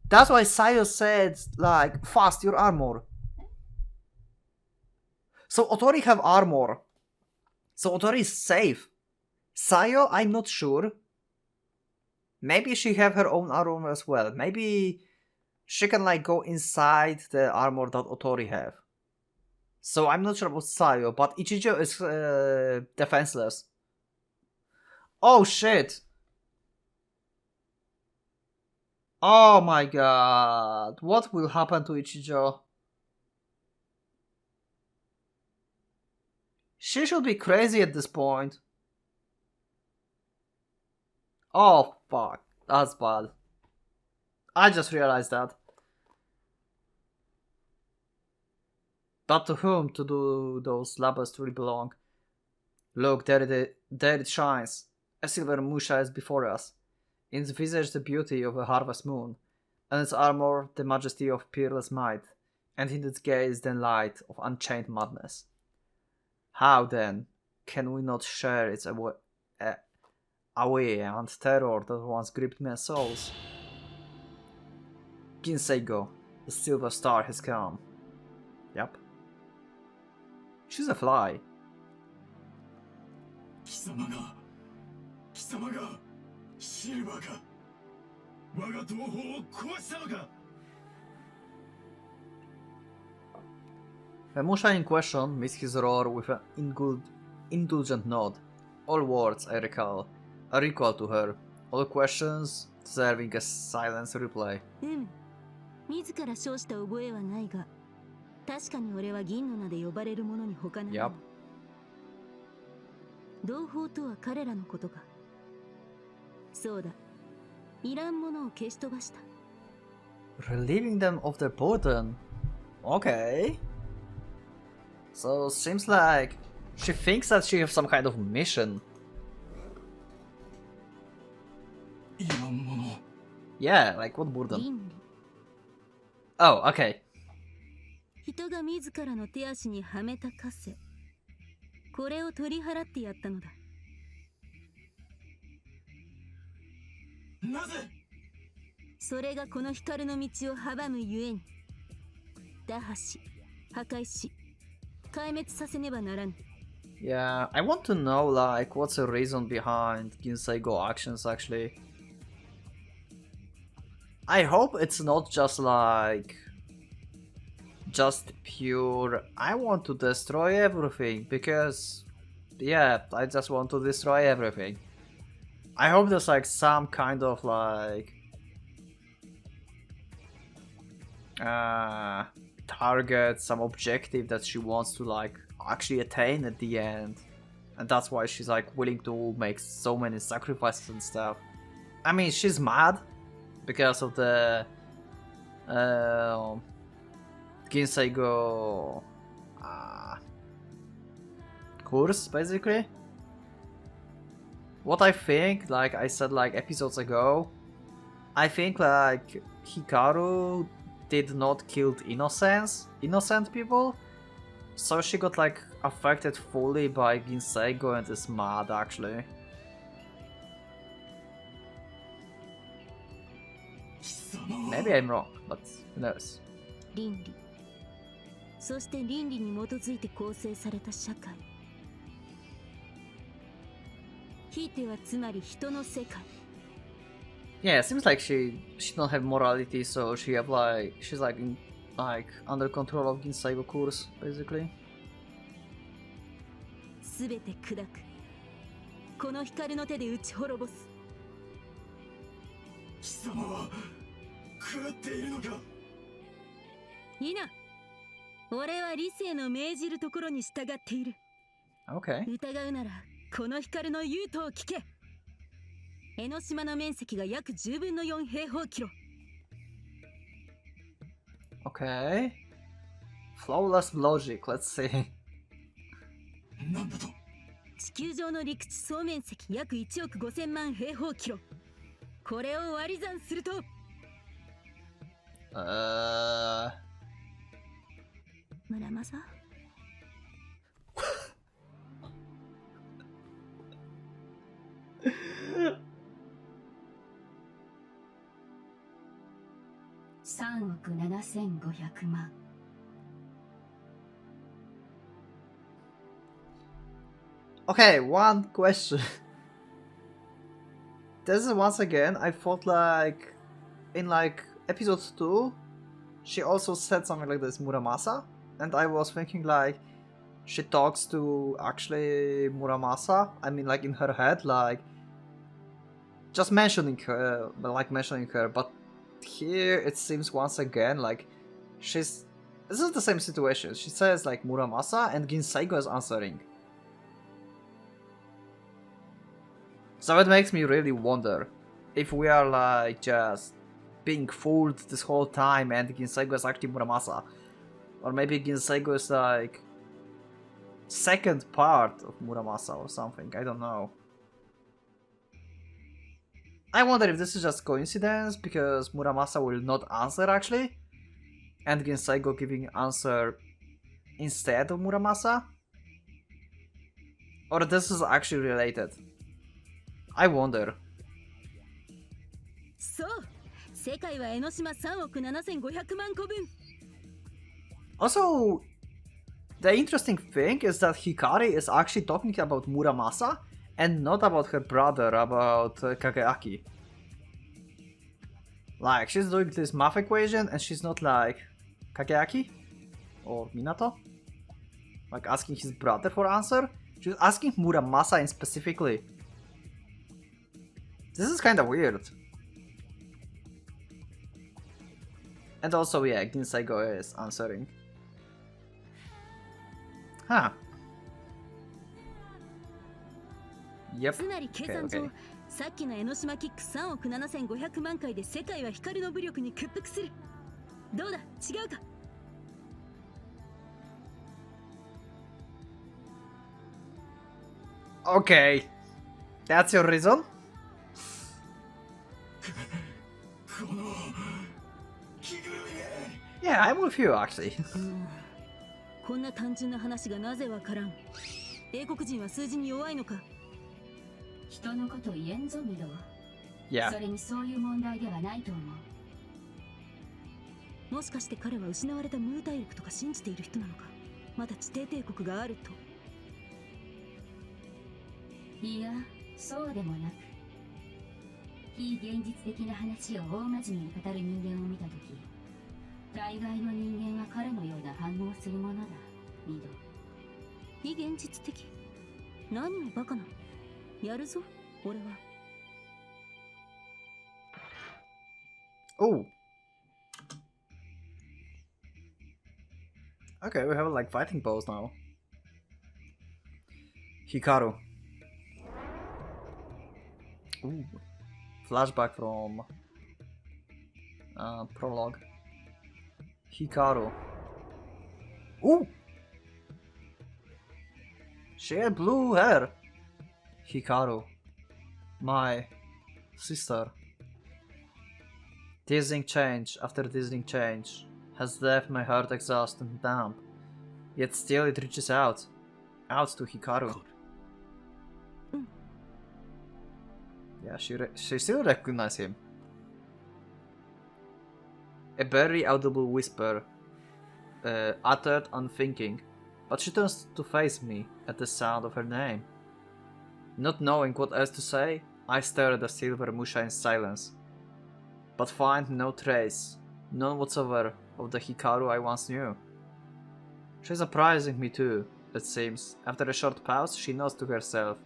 That's why Sayo said like, "Fast your armor." So Otori have armor. So Otori is safe. Sayo, I'm not sure. Maybe she have her own armor as well. Maybe she can like go inside the armor that Otori have. So I'm not sure about Sayo, but Ichijo is defenseless. Oh shit! Oh my god. What will happen to Ichijo? She should be crazy at this point. Oh fuck. That's bad. I just realized that. But to whom to do those labels truly belong? Look, there it shines. A silver Musha is before us. In its visage the beauty of a harvest moon, and its armor the majesty of peerless might, and in its gaze the light of unchained madness. How then can we not share its away and terror that once gripped men's souls? Ginseigo, the silver star has come. Yep. She's a fly. 貴様がシルバーか。我が同胞を壊したのか。 The Musha in question meets his roar with an indulgent nod. All words, I recall, are equal to her. All questions deserving a silence reply. 自ら称した覚えはないが、確かに俺は銀の名で呼ばれる者に他ならない。Yup. 同胞とは彼らのことか。そうだ。いらんものを消し飛ばした。Relieving them of their burden. Okay. So seems like she thinks that she has some kind of mission. いらんもの。 Yeah, like what burden? 倫理。Oh, okay. 人が自らの手足にはめた枷。これを取り払ってやったのだ。なぜ？それがこの光の道を阻むゆえに、打破し、破壊し、壊滅させねばならぬ。Yeah, I want to know like what's the reason behind Ginseigo actions actually. I hope it's not just like just pure I want to destroy everything because yeah, I just want to destroy everything. I hope there's like some kind of like target, some objective that she wants to like actually attain at the end, and that's why she's like willing to make so many sacrifices and stuff. I mean, she's mad because of the Ginseigo course, basically. What I think, like I said like episodes ago, I think like Hikaru did not kill innocent people, so she got like affected fully by Ginseigo and is mad actually. Maybe I'm wrong, but who knows. 倫理。そして倫理に基づいて構成された社会。ひいてはつまり人の世界。Yeah, it seems like she don't have morality, so she's like under control of Ginseigo course, basically. すべて砕く。この光の手で打ち滅ぼす。貴様は狂っているのか。いいな。俺は理性の命じるところに従っている。Okay. 疑うならこの光の言うとを聞け。江ノ島の面積が約10分の4平方キロ。Okay. Flawless logic, let's see. なんだと。地球上の陸地総面積約1億5000万平方キロ。これを割り算すると村正3億7500万。Okay, one question. This is once again, I thought like in like episode 2, she also said something like this, Muramasa, and I was thinking like she talks to actually Muramasa. I mean, like in her head, like just mentioning her, but here it seems once again like this is the same situation. She says like Muramasa and Ginseigo is answering. So it makes me really wonder if we are like just being fooled this whole time and Ginseigo is actually Muramasa. Or maybe Ginseigo is like second part of Muramasa or something, I don't know. I wonder if this is just coincidence because Muramasa will not answer actually, and Ginseigo giving answer instead of Muramasa? Or this is actually related? I wonder. そう世界は江ノ島3億7500万個分 Also, the interesting thing is that Hikari is actually talking about Muramasa and not about her brother, about Kageaki. Like, she's doing this math equation and she's not like Kageaki or Minato, like asking his brother for answer. She's asking Muramasa in specifically. This is kinda weird. And also, yeah, Ginseigo is answering. Huh. Yep. つまり計算上、 Okay. さっきの江ノ島キック3億7500万回で世界は光の武力に屈服するどうだ違うか Okay. That's your reason? Yeah, I'm with you actually. こんな単純な話がなぜわからん英国人は数字に弱いのか人のこと言えんぞミロ Yeah. それにそういう問題ではないと思うもしかして彼は失われたムー大陸とか信じている人なのかまだ地底帝国があるといやそうでもなく非現実的な話を大真面目に語る人間を見たとき大概の人間は彼のような反応をするものだミド非現実的何をバカなやるぞ俺は Oh. Okay, we have like fighting pose now. Hikaru. Ooh. Flashback from prologue. Hikaru. Ooh! She had blue hair. Hikaru. My sister. Dizzying change after dizzying change has left my heart exhausted and damp. Yet still it reaches out. Out to Hikaru. Yeah, she still recognizes him. A very audible whisper, uttered unthinking, but she turns to face me at the sound of her name. Not knowing what else to say, I stare at the silver Musha in silence, but find no trace, none whatsoever, of the Hikaru I once knew. She's surprising me too, it seems. After a short pause, she nods to herself,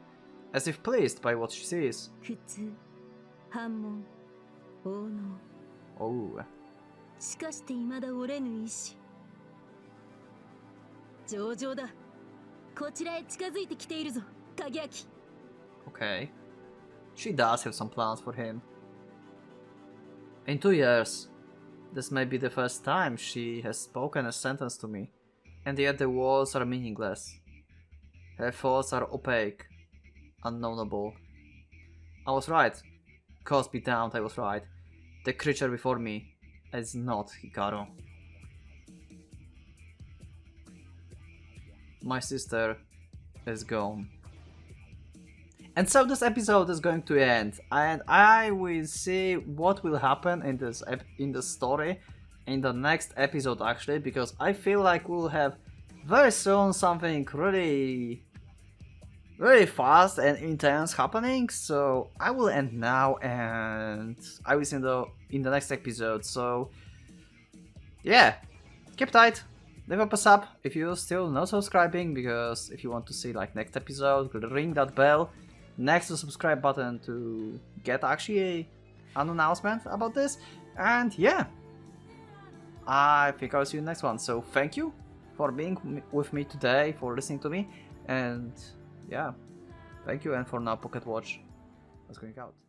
as if pleased by what she sees. 普通反問応能 Oh. しかして未だ折れぬ意志上々だこちらへ近づいてきているぞ影明 Okay. She does have some plans for him. In 2 years, this may be the first time she has spoken a sentence to me, and yet the words are meaningless. Her thoughts are opaque, unknowable. I was right. Cause be damned, I was right. The creature before me is not Hikaru. My sister is gone. And so this episode is going to end, and I will see what will happen in the story in the next episode actually, because I feel like we'll have very soon something really very fast and intense happening. So I will end now, and I will see you in the next episode. So yeah, keep tight. Leave up a sub if you're still not subscribing, because if you want to see like next episode, ring that bell next to the subscribe button to get actually an announcement about this. And yeah, I think I'll see you in the next one. So thank you for being with me today, for listening to me, and yeah, thank you. And for now, Pocket Watch is going out.